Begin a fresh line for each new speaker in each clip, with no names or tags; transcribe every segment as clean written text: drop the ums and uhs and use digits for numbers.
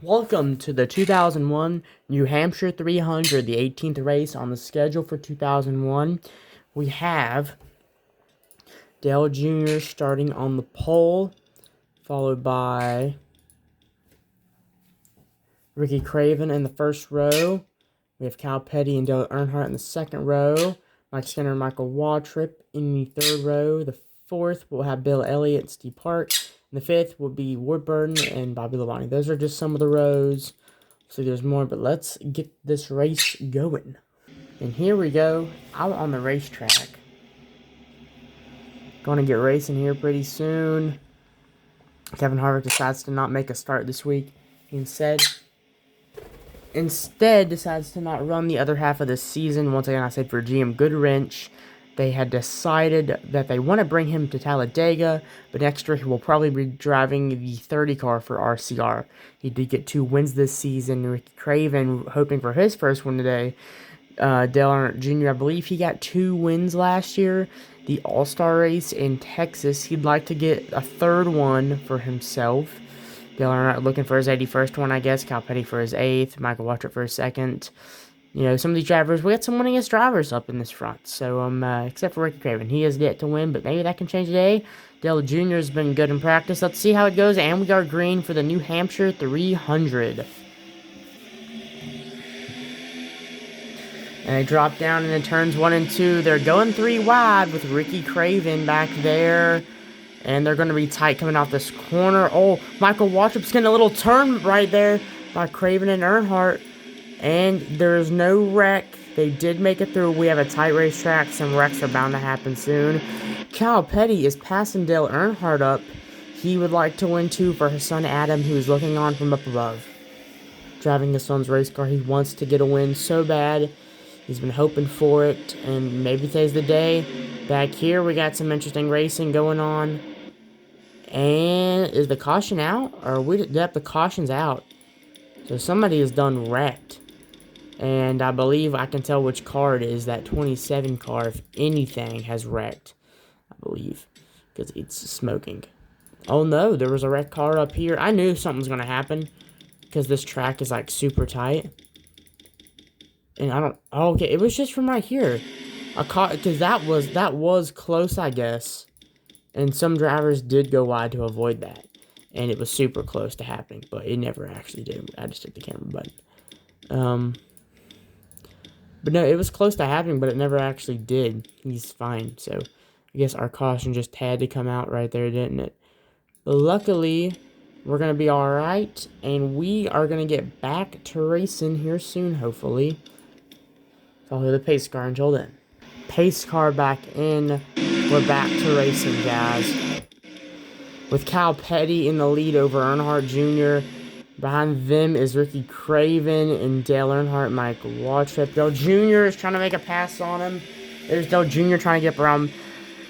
Welcome to the 2001 New Hampshire 300, the 18th race on the schedule for 2001. We have Dale Jr. starting on the pole, followed by Ricky Craven in the first row. We have Cal Petty and Dale Earnhardt in the second row. Mike Skinner and Michael Waltrip in the third row. The fourth, we'll have Bill Elliott and Steve Park. And the fifth will be Ward Burton and Bobby Labonte. Those are just some of the rows. So there's more, but let's get this race going. And here we go, out on the racetrack. Going to get racing here pretty soon. Kevin Harvick decides to not make a start this week. Instead decides to not run the other half of the season. Once again, I said for GM Goodwrench, they had decided that they want to bring him to Talladega, but next year he will probably be driving the 30 car for RCR. He did get 2 wins this season. Ricky Craven hoping for his first win today. Dale Earnhardt Jr., I believe he got 2 wins last year. The All-Star race in Texas, he'd like to get a third one for himself. Dale Earnhardt looking for his 81st one, I guess. Cal Petty for his 8th. Michael Waltrip for his 2nd. You know, some of these drivers, we got some winningest drivers up in this front. So, except for Ricky Craven. He has yet to win, but maybe that can change today. Dale Jr. has been good in practice. Let's see how it goes. And we are green for the New Hampshire 300. And they drop down into turns 1 and 2. They're going 3 wide with Ricky Craven back there. And they're going to be tight coming out this corner. Oh, Michael Waltrip's getting a little turn right there by Craven and Earnhardt. And there's no wreck. They did make it through. We have a tight racetrack. Some wrecks are bound to happen soon. Cal Petty is passing Dale Earnhardt up. He would like to win too for his son Adam, who's looking on from up above. Driving his son's race car. He wants to get a win so bad. He's been hoping for it. And maybe today's the day. Back here, we got some interesting racing going on. And is the caution out? Or yep, the caution's out. So somebody is done wrecked. And I believe I can tell which car it is. That 27 car, if anything, has wrecked. I believe. Because it's smoking. Oh no, there was a wrecked car up here. I knew something was going to happen. Because this track is like super tight. And I don't... Oh, okay, it was just from right here. Because that was close, I guess. And some drivers did go wide to avoid that. And it was super close to happening. But it never actually did. I just hit the camera button. But no, it was close to happening, but it never actually did. He's fine. So, I guess our caution just had to come out right there, didn't it? But luckily, we're going to be alright. And we are going to get back to racing here soon, hopefully. Follow the pace car until then. Pace car back in. We're back to racing, guys. With Cal Petty in the lead over Earnhardt Jr., behind them is Ricky Craven and Dale Earnhardt, Michael Waltrip. Dale Jr. is trying to make a pass on him. There's Dale Jr. trying to get up around.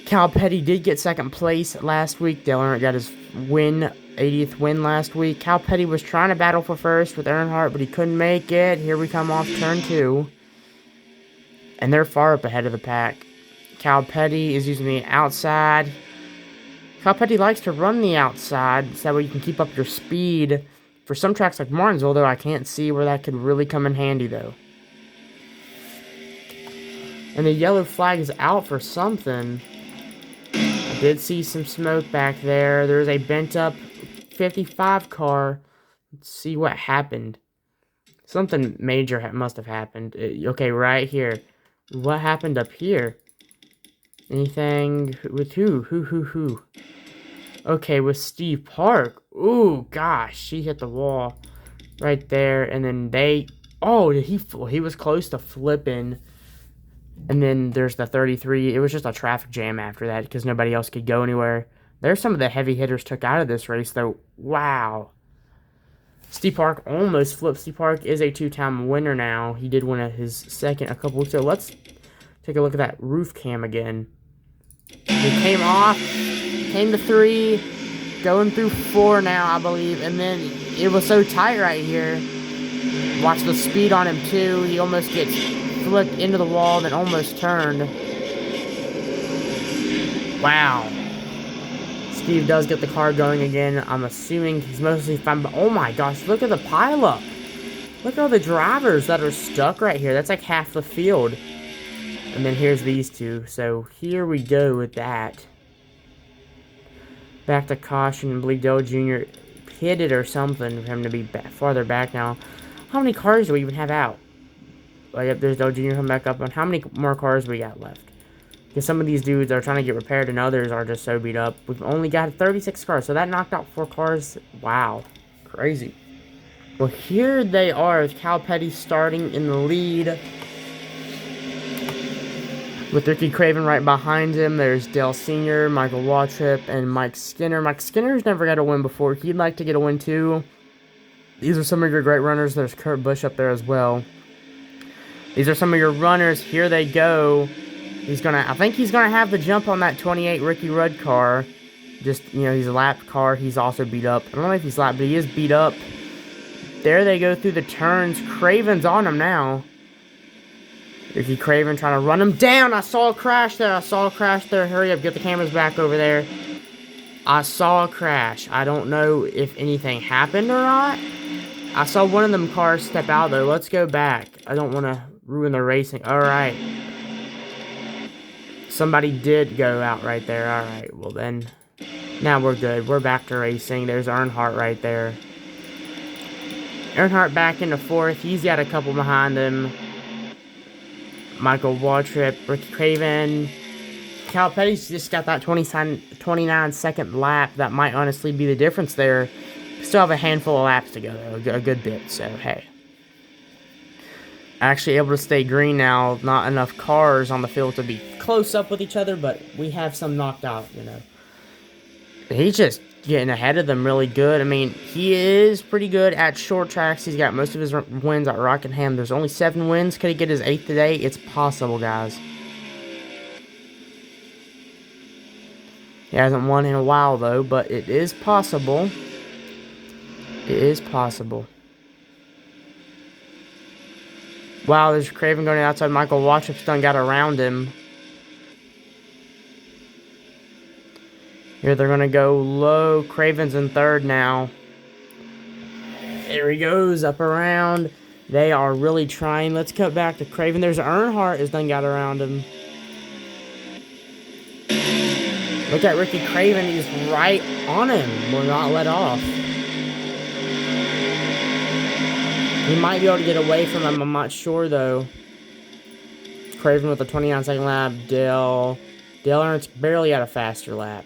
Cal Petty did get second place last week. Dale Earnhardt got his 80th win last week. Cal Petty was trying to battle for first with Earnhardt, but he couldn't make it. Here we come off turn 2. And they're far up ahead of the pack. Cal Petty is using the outside. Cal Petty likes to run the outside, so that way you can keep up your speed. For some tracks like Martinsville, though, I can't see where that could really come in handy, though. And the yellow flag is out for something. I did see some smoke back there. There's a bent-up 55 car. Let's see what happened. Something major must have happened. Okay, right here. What happened up here? Anything with who? Okay, with Steve Park. Ooh, gosh, he hit the wall right there, and then he was close to flipping. And then there's the 33. It was just a traffic jam after that because nobody else could go anywhere. There's some of the heavy hitters took out of this race, though. Wow. Steve Park almost flipped. Steve Park is a 2-time winner now. He did win his second a couple weeks ago. Let's take a look at that roof cam again. He came off. Came to 3, going through 4 now, I believe, and then it was so tight right here. Watch the speed on him, too. He almost gets flipped into the wall, then almost turned. Wow. Steve does get the car going again. I'm assuming he's mostly fine, but oh my gosh, look at the pileup. Look at all the drivers that are stuck right here. That's like half the field. And then here's these two. So here we go with that. Back to caution. I believe Dale Jr. pitted or something for him to be farther back now. How many cars do we even have out? Like, if there's Dale Jr. coming back up, and how many more cars we got left? Because some of these dudes are trying to get repaired, and others are just so beat up. We've only got 36 cars, so that knocked out 4 cars. Wow. Crazy. Well, here they are, with Cal Petty starting in the lead. With Ricky Craven right behind him, there's Dale Sr., Michael Waltrip, and Mike Skinner. Mike Skinner's never got a win before. He'd like to get a win, too. These are some of your great runners. There's Kurt Busch up there as well. These are some of your runners. Here they go. I think he's gonna have the jump on that 28 Ricky Rudd car. Just, you know, he's a lap car. He's also beat up. I don't know if he's lapped, but he is beat up. There they go through the turns. Craven's on him now. Ricky Craven trying to run him down. I saw a crash there. Hurry up, get the cameras back over there. I saw a crash. I don't know if anything happened or not. I saw one of them cars step out, though. Let's go back. I don't want to ruin the racing. Alright. Somebody did go out right there. Alright, well then. Now we're good. We're back to racing. There's Earnhardt right there. Earnhardt back into 4th. He's got a couple behind him. Michael Waltrip, Ricky Craven. Cal Petty's just got that 29-second lap. That might honestly be the difference there. Still have a handful of laps to go, though. A good bit, so hey. Actually able to stay green now. Not enough cars on the field to be close up with each other, but we have some knocked out, you know. He's just getting ahead of them really good. I mean, he is pretty good at short tracks. He's got most of his wins at Rockingham. There's only 7 wins. Could he get his 8th today? It's possible, guys. He hasn't won in a while, though, but it is possible. It is possible. Wow, there's Craven going outside. Michael Waltrip's done got around him. Here they're going to go low. Craven's in 3rd now. There he goes, up around. They are really trying. Let's cut back to Craven. There's Earnhardt has done got around him. Look at Ricky Craven. He's right on him. Will not let off. He might be able to get away from him. I'm not sure, though. Craven with a 29-second lap. Dale Earnhardt's barely at a faster lap.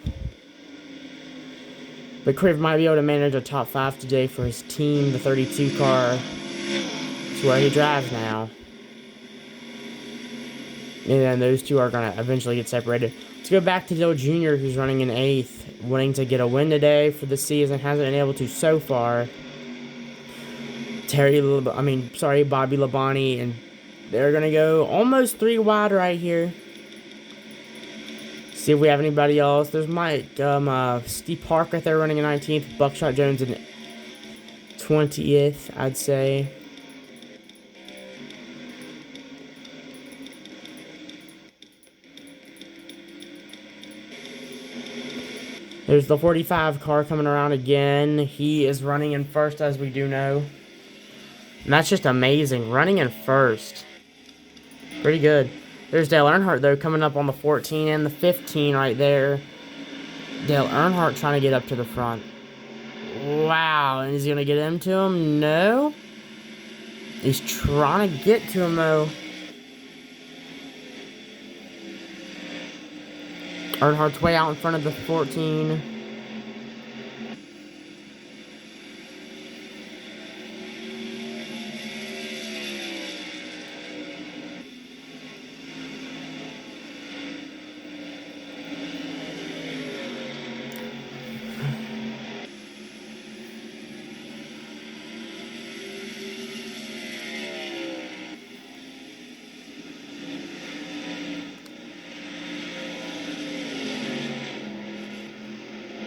But Craven might be able to manage a top 5 today for his team, the 32 car. That's where he drives now. And then those two are going to eventually get separated. Let's go back to Dale Jr., who's running in 8th, wanting to get a win today for the season. Hasn't been able to so far. Bobby Labonte, and they're going to go almost 3 wide right here. See if we have anybody else. There's Steve Park right there running in 19th. Buckshot Jones in 20th, I'd say. There's the 45 car coming around again. He is running in 1st, as we do know. And that's just amazing. Running in 1st. Pretty good. There's Dale Earnhardt, though, coming up on the 14 and the 15 right there. Dale Earnhardt trying to get up to the front. Wow. And is he going to get into him? No. He's trying to get to him, though. Earnhardt's way out in front of the 14.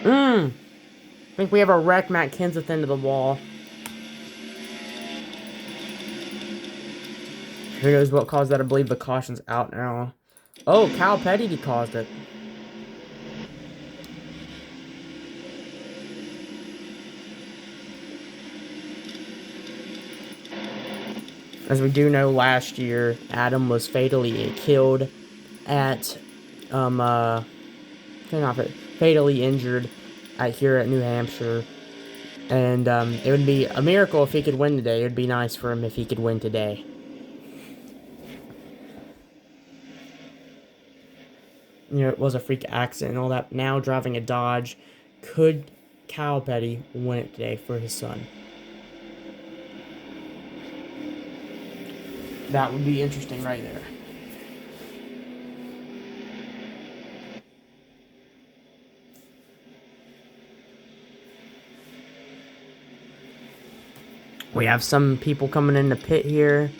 I think we have a wreck Matt Kenseth into the wall. Here goes what caused that. I believe the caution's out now. Oh, Cal Petty caused it. As we do know, last year, Adam was fatally killed at, not fatally injured here at New Hampshire. And it would be a miracle if he could win today. It would be nice for him if he could win today. You know, it was a freak accident and all that. Now driving a Dodge. Could Kyle Petty win it today for his son? That would be interesting right there. We have some people coming in the pit here,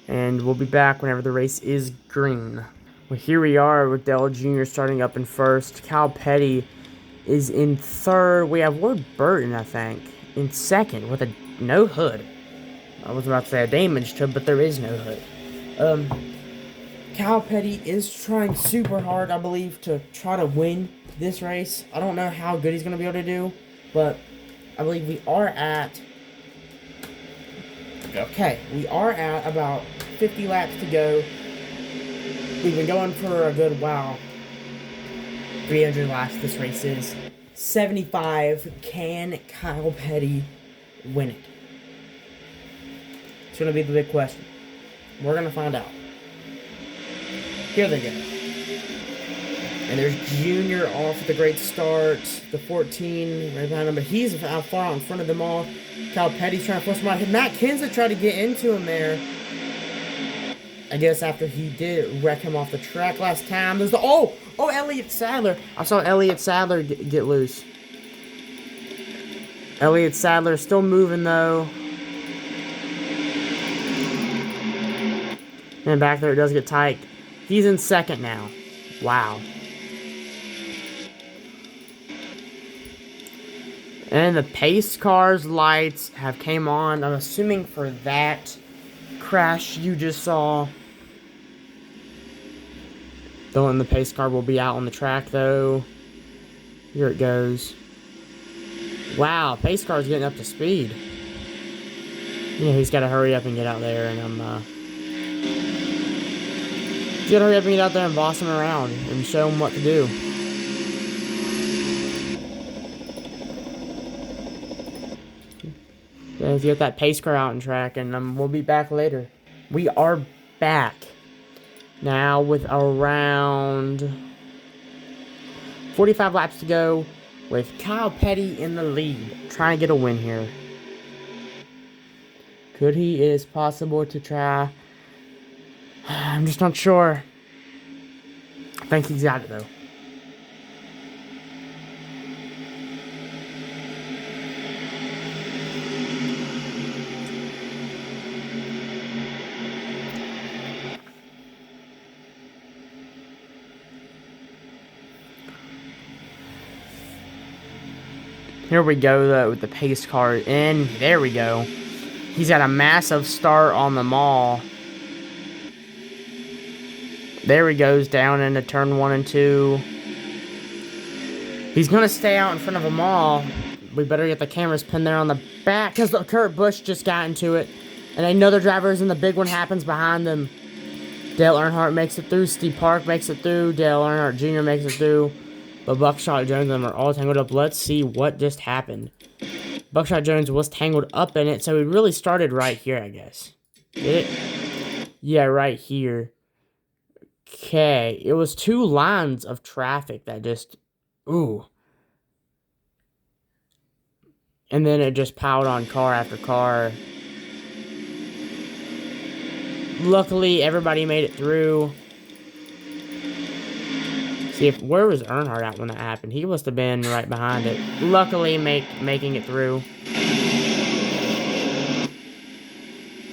and we'll be back whenever the race is green. Well, here we are with Dale Jr. starting up in first. Kyle Petty is in third. We have Ward Burton, I think, in second with a no hood. I was about to say a damaged hood, but there is no hood. Kyle Petty is trying super hard, I believe, to try to win this race. I don't know how good he's going to be able to do, but I believe we are at about 50 laps to go. We've been going for a good while. 300 laps this race is. 75. Can Kyle Petty win it? It's going to be the big question. We're going to find out. Here they go. And there's Junior off with a great start. The 14 right behind him, but he's out far out in front of them all. Kyle Petty's trying to force him out. Matt Kenseth tried to get into him there. I guess after he did wreck him off the track last time. There's the Elliott Sadler. I saw Elliott Sadler get loose. Elliott Sadler still moving though. And back there it does get tight. He's in second now. Wow. And the pace car's lights have came on. I'm assuming for that crash you just saw. Then the pace car will be out on the track though. Here it goes. Wow, pace car's getting up to speed. Yeah, he's got to hurry up and get out there, and he's got to hurry up and get out there and boss him around and show him what to do. Let's get that pace car out on track, and we'll be back later. We are back now with around 45 laps to go, with Kyle Petty in the lead, trying to get a win here. Could he? It is possible to try. I'm just not sure. I think he's got it though. Here we go, though, with the pace car in. There we go. He's got a massive start on the mall. There he goes down into turn 1 and 2. He's going to stay out in front of them all. We better get the cameras pinned there on the back, because Kurt Busch just got into it. And another drivers, and the big one happens behind them. Dale Earnhardt makes it through. Steve Park makes it through. Dale Earnhardt Jr. makes it through. But Buckshot Jones and them are all tangled up. Let's see what just happened. Buckshot Jones was tangled up in it, so it really started right here, I guess. Did it? Yeah, right here. Okay. It was 2 lines of traffic that just... Ooh. And then it just piled on car after car. Luckily, everybody made it through. See, where was Earnhardt at when that happened? He must have been right behind it. Luckily, making it through.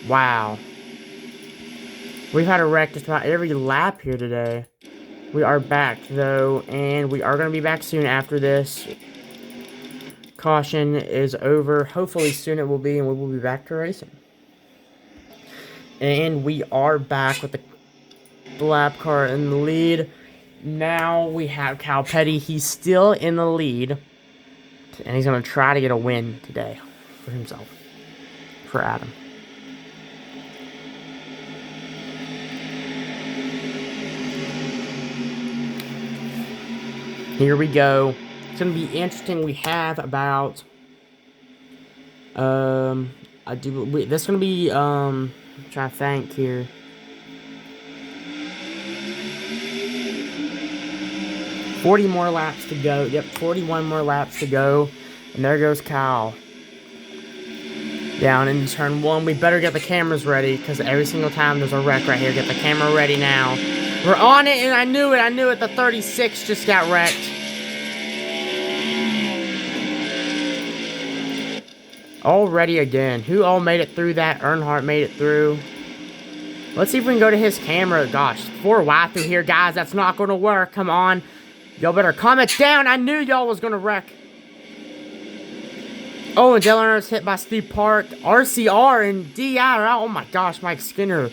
Wow. We've had a wreck just about every lap here today. We are back, though, and we are going to be back soon after this. Caution is over. Hopefully soon it will be, and we will be back to racing. And we are back with the lap car in the lead. Now we have Kyle Petty. He's still in the lead. And he's going to try to get a win today for himself. For Adam. Here we go. It's going to be interesting. We have about... this is going to be, I'm trying to think here. 40 more laps to go. Yep, 41 more laps to go. And there goes Kyle. Down into turn 1. We better get the cameras ready, because every single time there's a wreck right here. Get the camera ready now. We're on it, and I knew it. The 36 just got wrecked. Already again. Who all made it through that? Earnhardt made it through. Let's see if we can go to his camera. Gosh, 4 wide through here, guys. That's not going to work. Come on. Y'all better comment down. I knew y'all was going to wreck. Oh, and Dale Earnhardt's hit by Steve Park. RCR and DI. Oh my gosh, Mike Skinner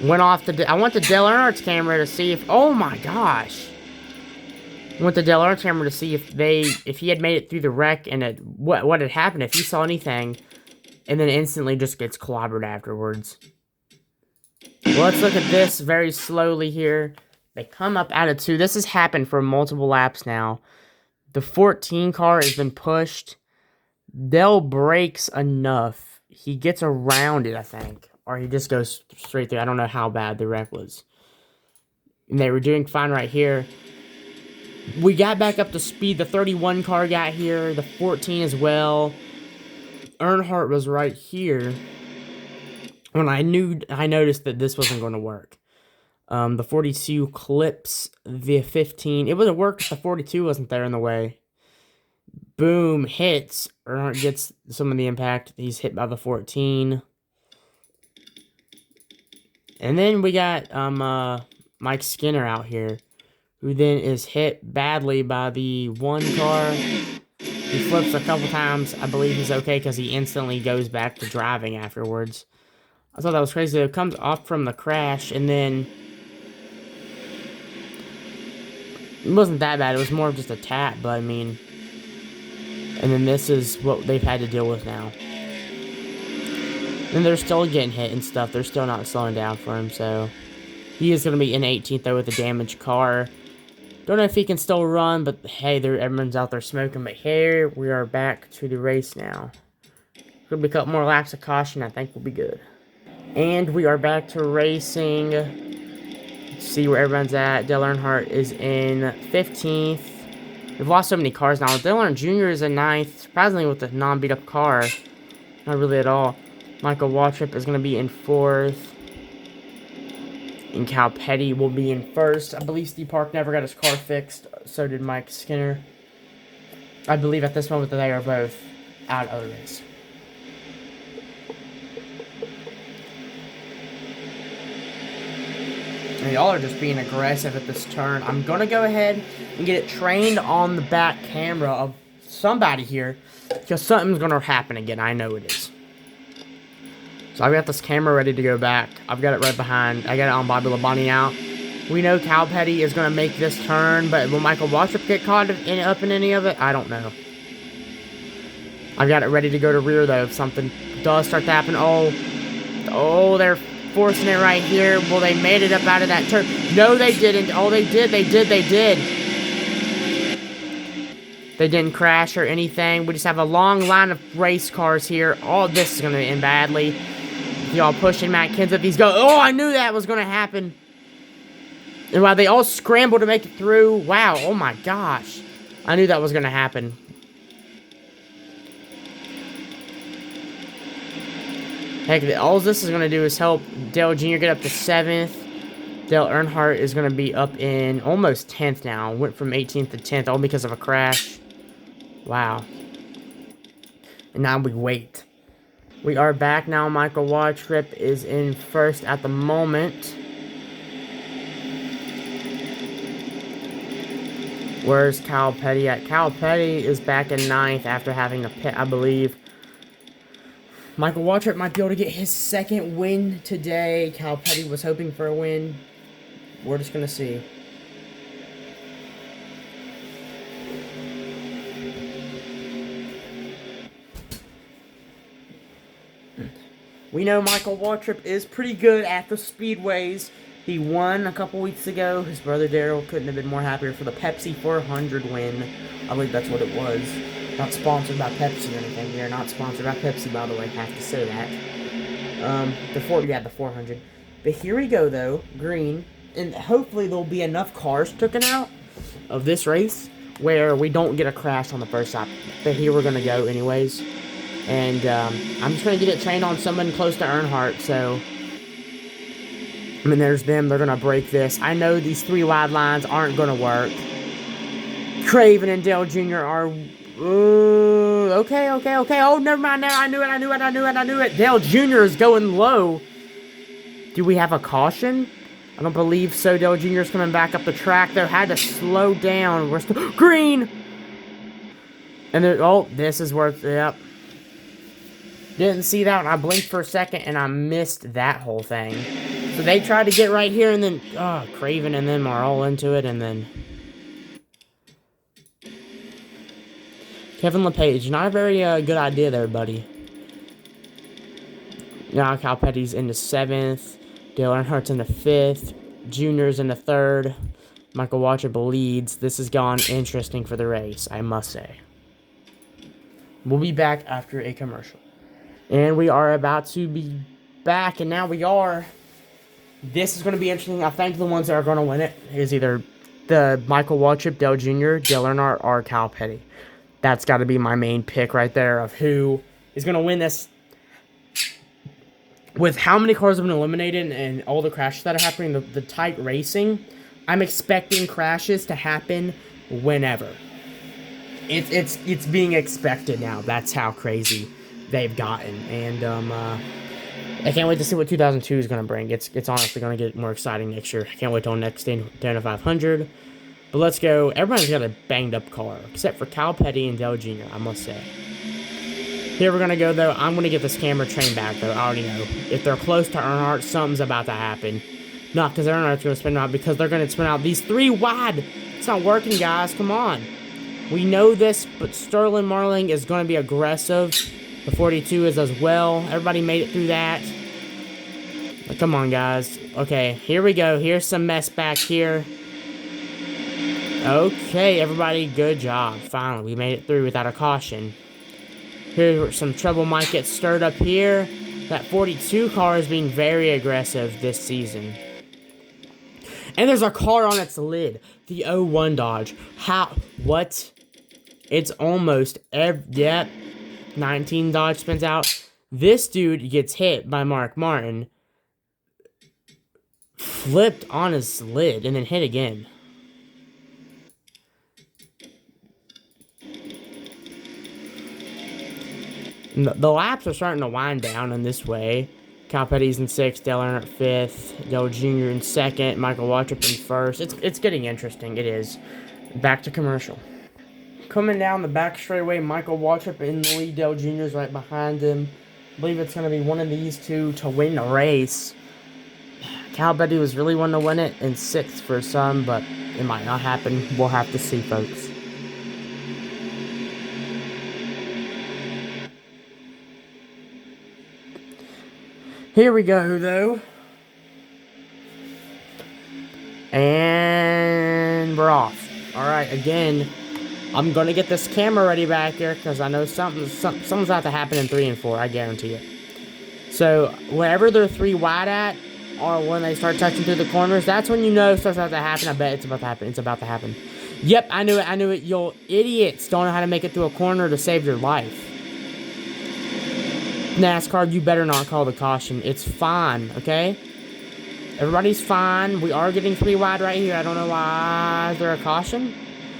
went off the... I went to Dale Earnhardt's camera to see if... Oh my gosh. Went to Dale Earnhardt's camera to see if he had made it through the wreck and what had happened, if he saw anything. And then instantly just gets clobbered afterwards. Well, let's look at this very slowly here. They come up out of 2. This has happened for multiple laps now. The 14 car has been pushed. Dell brakes enough. He gets around it, I think. Or he just goes straight through. I don't know how bad the wreck was. And they were doing fine right here. We got back up to speed. The 31 car got here. The 14 as well. Earnhardt was right here. When I noticed that this wasn't going to work. The 42 clips the 15. It would have worked if the 42 wasn't there in the way. Boom, hits. Earnhardt gets some of the impact. He's hit by the 14. And then we got Mike Skinner out here, who then is hit badly by the 1 car. He flips a couple times. I believe he's okay because he instantly goes back to driving afterwards. I thought that was crazy. It comes off from the crash, and then... It wasn't that bad. It was more of just a tap, but I mean... And then this is what they've had to deal with now. And they're still getting hit and stuff. They're still not slowing down for him, so... He is going to be in 18th, though, with a damaged car. Don't know if he can still run, but hey, everyone's out there smoking. But here, we are back to the race now. Could be a couple more laps of caution. I think we'll be good. And we are back to racing. Let's see where everyone's at. Dale Earnhardt is in 15th. We've lost so many cars now. Dale Earnhardt Jr. is in 9th. Surprisingly, with a non-beat-up car. Not really at all. Michael Waltrip is going to be in 4th. And Cal Petty will be in 1st. I believe Steve Park never got his car fixed. So did Mike Skinner. I believe at this moment that they are both out of the race. And y'all are just being aggressive at this turn. I'm going to go ahead and get it trained on the back camera of somebody here. Because something's going to happen again. I know it is. So I've got this camera ready to go back. I've got it right behind. I got it on Bobby Labonte now. We know Cal Petty is going to make this turn, but will Michael Waltrip get caught up in any of it? I don't know. I've got it ready to go to rear, though, if something does start to happen. Oh, they're forcing it right here. Well, they made it up out of that turn. No, they didn't. Oh, they did. They did. They didn't crash or anything. We just have a long line of race cars here. All this is going to end badly. Y'all pushing Matt Kenseth. He's going, oh, I knew that was going to happen. And while they all scrambled to make it through. Wow, oh my gosh. I knew that was going to happen. Heck, all this is going to do is help Dale Jr. get up to 7th. Dale Earnhardt is going to be up in almost 10th now. Went from 18th to 10th, all because of a crash. Wow. And now we wait. We are back now. Michael Waltrip is in 1st at the moment. Where's Cal Petty at? Cal Petty is back in 9th after having a pit, I believe. Michael Waltrip might be able to get his 2nd win today. Cal Petty was hoping for a win. We're just going to see. We know Michael Waltrip is pretty good at the speedways. He won a couple weeks ago. His brother Daryl couldn't have been more happier for the Pepsi 400 win. I believe that's what it was. Not sponsored by Pepsi or anything. We are not sponsored by Pepsi, by the way. I have to say that. The 400. But here we go, though. Green. And hopefully there'll be enough cars taken out of this race where we don't get a crash on the first lap. But here we're going to go anyways. And I'm just going to get it trained on someone close to Earnhardt, so... I mean, there's them. They're going to break this. I know these 3 wide lines aren't going to work. Craven and Dale Jr. are... okay. Oh, never mind now. I knew it. Dale Jr. is going low. Do we have a caution? I don't believe so. Dale Jr. is coming back up the track, though. Had to slow down. We're still... Green! And then... Oh, this is worth... Yep. Didn't see that one. I blinked for a second, and I missed that whole thing. So they tried to get right here, and then... Oh, Craven and them are all into it, and then... Kevin LePage. Not a very good idea there, buddy. Now Cal Petty's in the 7th. Dale Earnhardt's in the 5th. Junior's in the 3rd. Michael Watchup leads. This has gone interesting for the race, I must say. We'll be back after a commercial. And we are about to be back, and now we are... This is going to be interesting. I think the ones that are going to win it is either the Michael Waltrip, Dale Jr., Dale Earnhardt, or Cal Petty. That's got to be my main pick right there of who is going to win this. With how many cars have been eliminated and all the crashes that are happening, the tight racing, I'm expecting crashes to happen whenever. It's being expected now. That's how crazy they've gotten. And I can't wait to see what 2002 is going to bring. It's honestly going to get more exciting next year. I can't wait till next Daytona 500. But let's go. Everybody's got a banged-up car, except for Cal Petty and Dale Jr., I must say. Here we're going to go, though. I'm going to get this camera trained back, though. I already know. If they're close to Earnhardt, something's about to happen. Not because Earnhardt's going to spin out, because they're going to spin out these 3 wide. It's not working, guys. Come on. We know this, but Sterling Marling is going to be aggressive. The 42 is as well. Everybody made it through that. But come on, guys. Okay, here we go. Here's some mess back here. Okay, everybody, good job. Finally, we made it through without a caution. Here's where some trouble might get stirred up here. That 42 car is being very aggressive this season. And there's a car on its lid. The 01 Dodge. How? What? It's almost yep. 19 Dodge spins out. This dude gets hit by Mark Martin. Flipped on his lid and then hit again. The laps are starting to wind down in this way. Cal Petty's in 6th, Dale Earnhardt 5th, Dale Jr. in 2nd, Michael Waltrip in 1st. It's getting interesting. It is. Back to commercial. Coming down the back straightaway, Michael Waltrip in the lead. Dale Jr. is right behind him. I believe it's going to be one of these two to win the race. Cal Petty was really wanting to win it in 6th for some, but it might not happen. We'll have to see, folks. Here we go, though. And we're off. Alright, again, I'm going to get this camera ready back here because I know something's about to happen in 3 and 4. I guarantee it. So, wherever they're 3 wide at, or when they start touching through the corners, that's when you know stuff's about to happen. I bet it's about to happen. It's about to happen. Yep, I knew it. You idiots don't know how to make it through a corner to save your life. NASCAR, you better not call the caution. It's fine, okay? Everybody's fine. We are getting 3 wide right here. I don't know why. Is there a caution?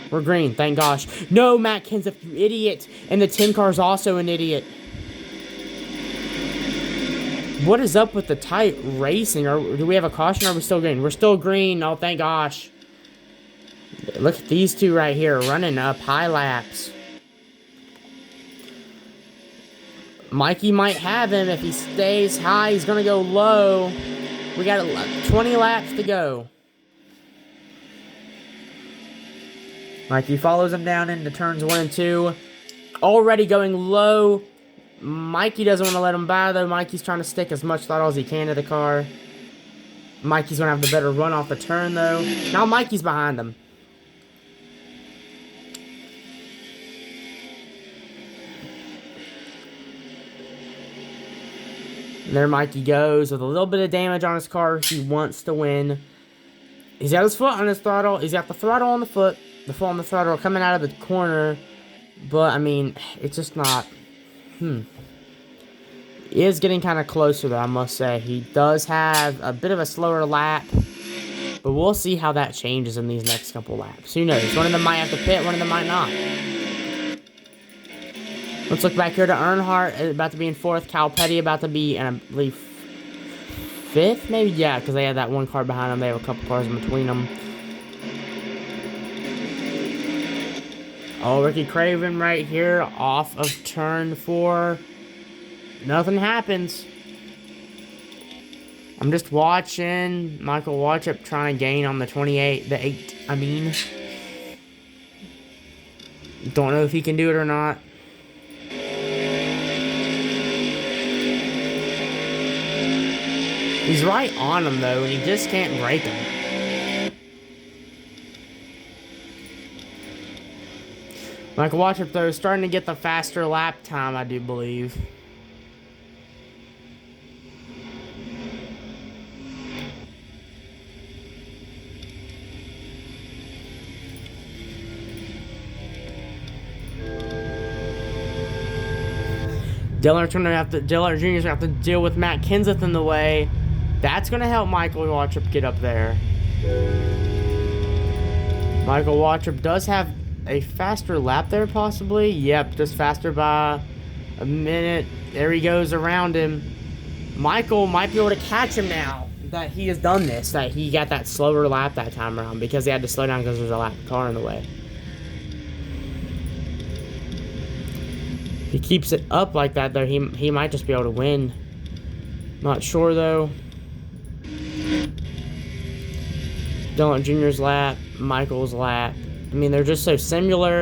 We're green, thank gosh. No, Matt Kenseth, you idiot. And the 10 car's also an idiot. What is up with the tight racing? Do we have a caution or are we still green? We're still green. Oh, thank gosh. Look at these two right here running up high laps. Mikey might have him if he stays high. He's going to go low. We got 20 laps to go. Mikey follows him down into turns 1 and 2. Already going low. Mikey doesn't want to let him by, though. Mikey's trying to stick as much throttle as he can to the car. Mikey's going to have the better run off the turn, though. Now Mikey's behind him. And there Mikey goes with a little bit of damage on his car. He wants to win. He's got his foot on his throttle. He's got the throttle on the foot. The foot on the throttle coming out of the corner. But, I mean, it's just not... He is getting kind of closer, though, I must say. He does have a bit of a slower lap. But we'll see how that changes in these next couple laps. Who knows? One of them might have to pit. One of them might not. Let's look back here to Earnhardt. About to be in 4th. Cal Petty about to be in, I believe, 5th, maybe? Yeah, because they had that one car behind them. They have a couple cars in between them. Oh, Ricky Craven right here off of turn 4. Nothing happens. I'm just watching Michael Waltrip trying to gain on the 8, I mean. Don't know if he can do it or not. He's right on him, though, and he just can't break him. Michael Waltrip, though, is starting to get the faster lap time, I do believe. Dale Jr. is going to have to deal with Matt Kenseth in the way. That's going to help Michael Waltrip get up there. Michael Waltrip does have a faster lap there, possibly. Yep, just faster by a minute. There he goes around him. Michael might be able to catch him now that he has done this, that he got that slower lap that time around because he had to slow down because there's a lap car in the way. If he keeps it up like that, though, he might just be able to win. Not sure, though. Dillon Jr.'s lap, Michael's lap. I mean, they're just so similar.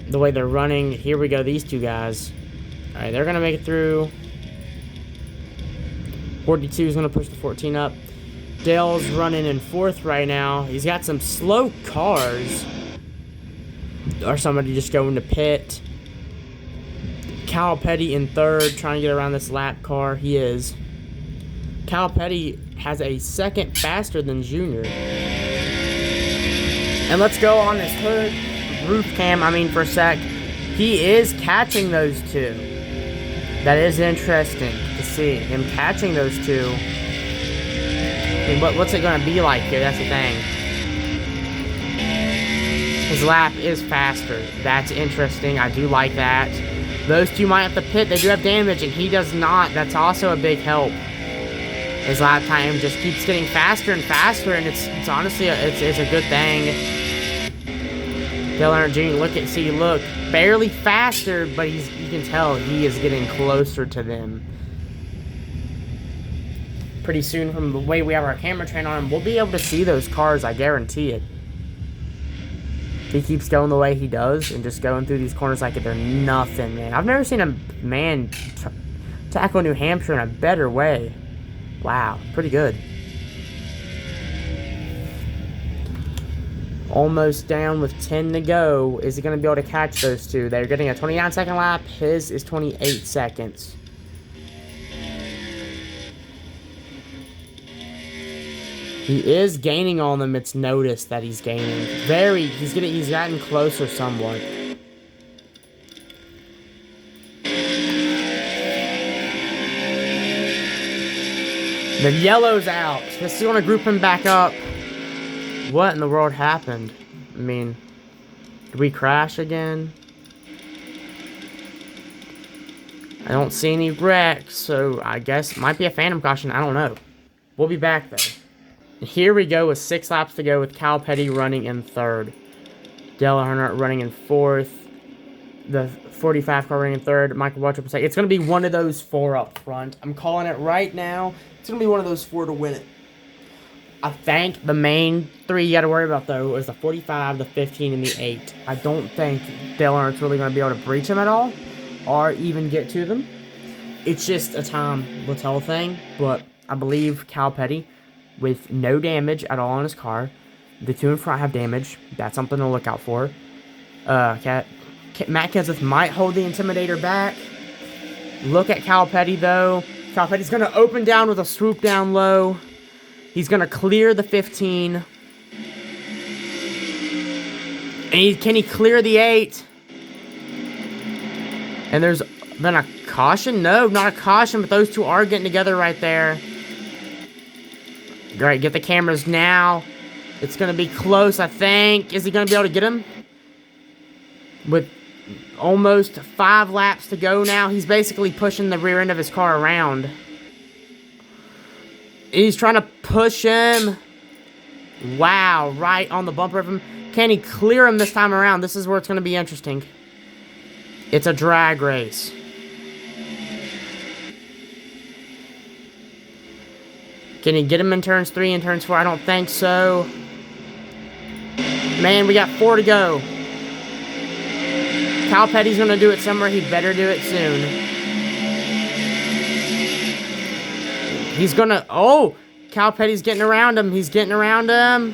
The way they're running. Here we go, these two guys. Alright, they're going to make it through. 42 is going to push the 14 up. Dale's running in 4th right now. He's got some slow cars. Or somebody just going to pit. Cal Petty in 3rd, trying to get around this lap car. He is. Cal Petty has a second faster than Junior. And let's go on this hood roof cam, for a sec. He is catching those two. That is interesting to see, him catching those two. What's it going to be like here? That's the thing. His lap is faster. That's interesting. I do like that. Those two might have to pit. They do have damage, and he does not. That's also a big help. His lap time just keeps getting faster and faster, and it's honestly it's a good thing. Dale Earnhardt Jr. Look, barely faster, but you can tell he is getting closer to them. Pretty soon, from the way we have our camera trained on him, we'll be able to see those cars. I guarantee it. He keeps going the way he does and just going through these corners like they're nothing, man. I've never seen a man tackle New Hampshire in a better way. Wow, pretty good. Almost down with 10 to go. Is he going to be able to catch those two? They're getting a 29-second lap. His is 28 seconds. He is gaining on them. It's noticed that he's gaining. He's gotten closer somewhat. The yellow's out. This is going to group him back up. What in the world happened? Did we crash again? I don't see any wrecks, so I guess it might be a phantom caution. I don't know. We'll be back, though. Here we go with 6 laps to go with Cal Petty running in 3rd. Dale Earnhardt running in 4th. The 45 car running in 3rd. Michael Waltrip second. It's going to be one of those 4 up front. I'm calling it right now. It's going to be one of those 4 to win it. I think the main 3 you got to worry about, though, is the 45, the 15, and the 8. I don't think Dale Earnhardt's really going to be able to breach them at all or even get to them. It's just a time will tell thing, but I believe Cal Petty with no damage at all on his car. The two in front have damage. That's something to look out for. Matt Kenseth might hold the Intimidator back. Look at Cal Petty, though. Cal Petty's going to open down with a swoop down low. He's going to clear the 15. And can he clear the 8? And there's been a caution? No, not a caution, but those two are getting together right there. All right, get the cameras now. It's going to be close, I think. Is he going to be able to get him? With almost 5 laps to go now, he's basically pushing the rear end of his car around. He's trying to push him. Wow, right on the bumper of him. Can he clear him this time around? This is where it's going to be interesting. It's a drag race. Can he get him in turns 3 and turns 4? I don't think so. Man, we got 4 to go. Cal Petty's going to do it somewhere. He better do it soon. He's going to... Oh! Cal Petty's getting around him. He's getting around him.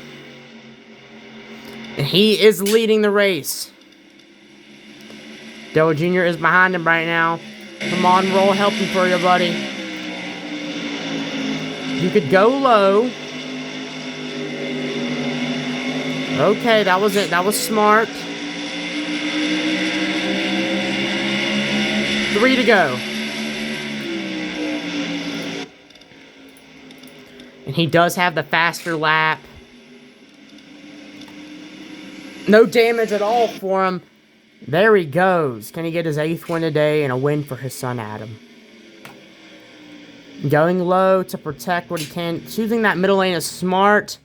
And he is leading the race. Dale Jr. is behind him right now. Come on, roll. Helping for you, buddy. You could go low. Okay, that was it. That was smart. 3 to go. And he does have the faster lap. No damage at all for him. There he goes. Can he get his 8th win today and a win for his son Adam? Going low to protect what he can. Choosing that middle lane is smart.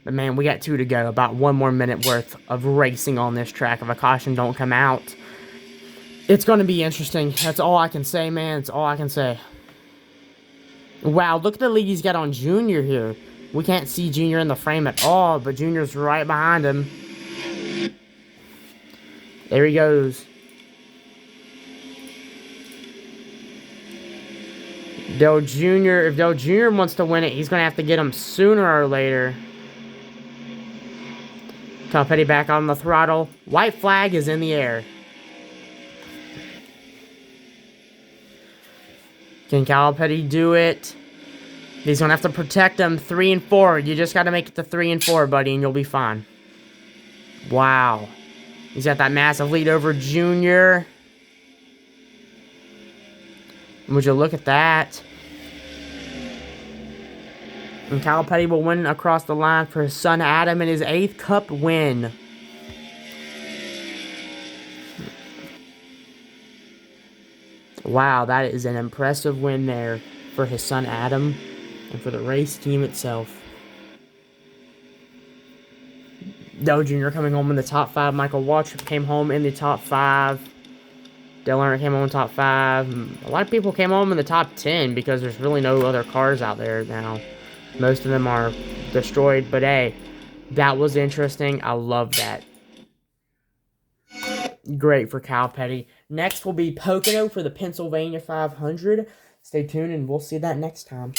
But man, we got 2 to go. About 1 more minute worth of racing on this track. If a caution don't come out, it's going to be interesting. That's all I can say, man. That's all I can say. Wow, look at the lead he's got on Junior here. We can't see Junior in the frame at all, but Junior's right behind him. There he goes. Dale Jr., if Dale Jr. wants to win it, he's going to have to get him sooner or later. Cal Petty back on the throttle. White flag is in the air. Can Cal Petty do it? He's going to have to protect him 3 and 4. You just got to make it to 3 and 4, buddy, and you'll be fine. Wow. He's got that massive lead over Junior. Would you look at that? And Cal Petty will win across the line for his son Adam in his 8th Cup win. Wow, that is an impressive win there for his son Adam and for the race team itself. Dale Jr. coming home in the top 5. Michael Waltrip came home in the top 5. Dale Earnhardt came home in the top 5. A lot of people came home in the top 10 because there's really no other cars out there now. Most of them are destroyed, but hey, that was interesting. I love that. Great for Cal Petty. Next will be Pocono for the Pennsylvania 500. Stay tuned and we'll see that next time.